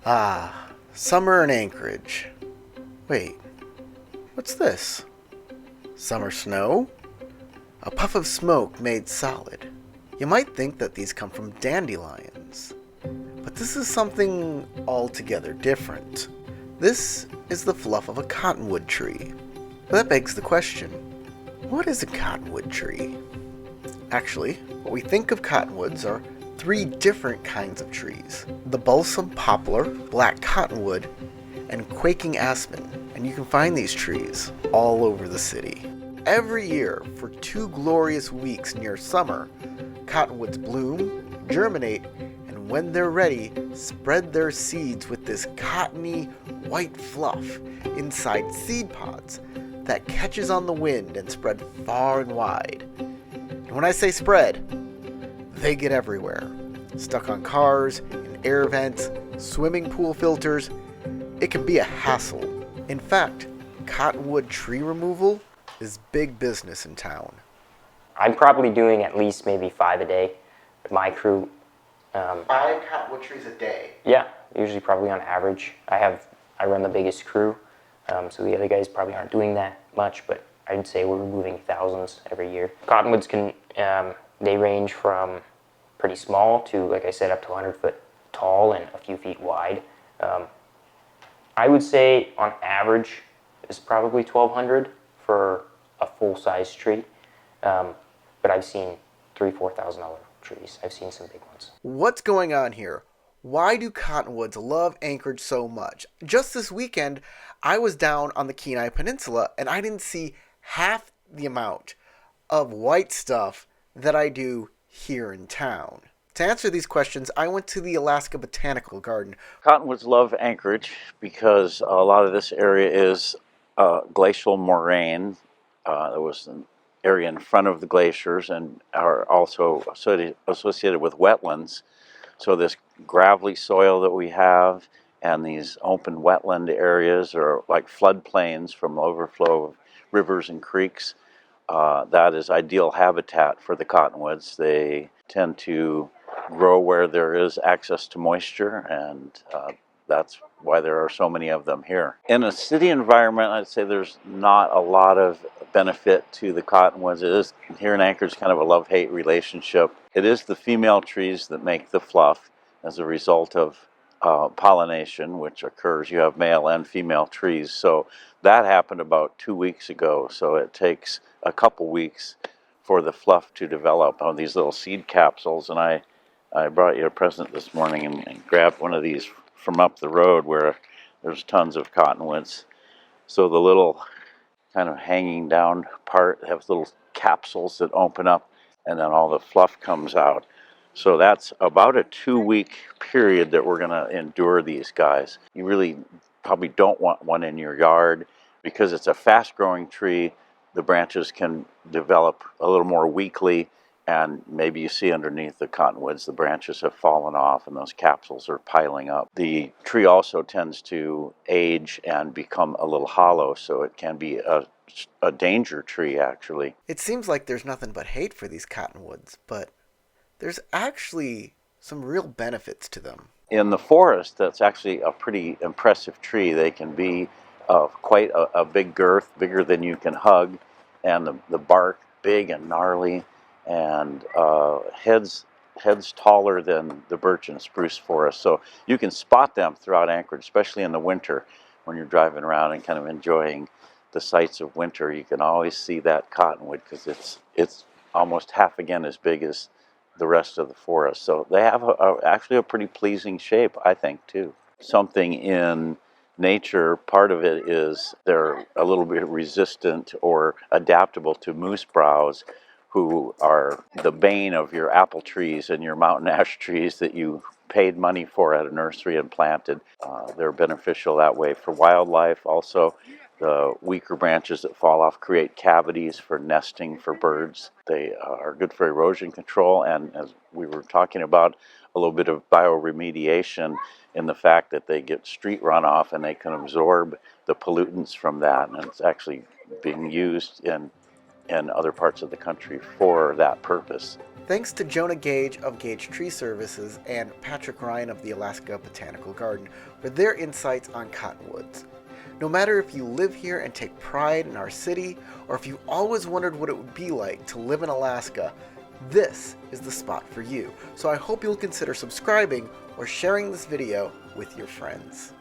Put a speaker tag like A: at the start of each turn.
A: Ah, summer in Anchorage. Wait, what's this? Summer snow? A puff of smoke made solid. You might think that these come from dandelions, but this is something altogether different. This is the fluff of a cottonwood tree. That begs the question, what is a cottonwood tree? Actually, what we think of cottonwoods are three different kinds of trees: the balsam poplar, black cottonwood, and quaking aspen. And you can find these trees all over the city. Every year, for 2 glorious weeks near summer, cottonwoods bloom, germinate, and when they're ready, spread their seeds with this cottony white fluff inside seed pods that catches on the wind and spread far and wide. And when I say spread, they get everywhere. Stuck on cars, in air vents, swimming pool filters. It can be a hassle. In fact, cottonwood tree removal is big business in town.
B: I'm probably doing at least maybe 5 a day with my crew.
A: 5 cottonwood trees a day?
B: Yeah, usually probably on average. I run the biggest crew, so the other guys probably aren't doing that much, but I'd say we're removing thousands every year. Cottonwoods they range from pretty small to, like I said, up to 100 foot tall and a few feet wide. I would say on average is probably 1,200 for a full-size tree, but I've seen $3,000-4,000 trees. I've seen some big ones.
A: What's going on here? Why do cottonwoods love Anchorage so much? Just this weekend, I was down on the Kenai Peninsula and I didn't see half the amount of white stuff that I do here in town. To answer these questions, I went to the Alaska Botanical Garden.
C: Cottonwoods love Anchorage because a lot of this area is glacial moraine. There was an area in front of the glaciers and are also associated with wetlands. So this gravelly soil that we have and these open wetland areas are like floodplains from overflow of rivers and creeks. That is ideal habitat for the cottonwoods. They tend to grow where there is access to moisture, and that's why there are so many of them here. In a city environment, I'd say there's not a lot of benefit to the cottonwoods. It is here in Anchorage kind of a love-hate relationship. It is the female trees that make the fluff as a result of pollination, which occurs. You have male and female trees. So that happened about 2 weeks ago. So it takes a couple weeks for the fluff to develop on these little seed capsules. And I brought you a present this morning and grabbed one of these from up the road where there's tons of cottonwoods. So the little kind of hanging down part have little capsules that open up and then all the fluff comes out. So that's about a 2 week period that we're going to endure these guys. You really probably don't want one in your yard because it's a fast growing tree. The branches can develop a little more weakly, and maybe you see underneath the cottonwoods the branches have fallen off and those capsules are piling up. The tree also tends to age and become a little hollow, so it can be a danger tree actually.
A: It seems like there's nothing but hate for these cottonwoods, but there's actually some real benefits to them.
C: In the forest, that's actually a pretty impressive tree. They can be of quite a big girth, bigger than you can hug, and the bark big and gnarly, and heads taller than the birch and spruce forest. So you can spot them throughout Anchorage, especially in the winter when you're driving around and kind of enjoying the sights of winter. You can always see that cottonwood because it's almost half again as big as the rest of the forest. So they have actually a pretty pleasing shape, I think, too. Something in nature, part of it is they're a little bit resistant or adaptable to moose browse, who are the bane of your apple trees and your mountain ash trees that you paid money for at a nursery and planted. They're beneficial that way for wildlife. Also, the weaker branches that fall off create cavities for nesting for birds. They are good for erosion control, and as we were talking about, a little bit of bioremediation in the fact that they get street runoff and they can absorb the pollutants from that, and it's actually being used in other parts of the country for that purpose.
A: Thanks to Jonah Gage of Gage Tree Services and Patrick Ryan of the Alaska Botanical Garden for their insights on cottonwoods. No matter if you live here and take pride in our city, or if you always wondered what it would be like to live in Alaska, this is the spot for you. So I hope you'll consider subscribing or sharing this video with your friends.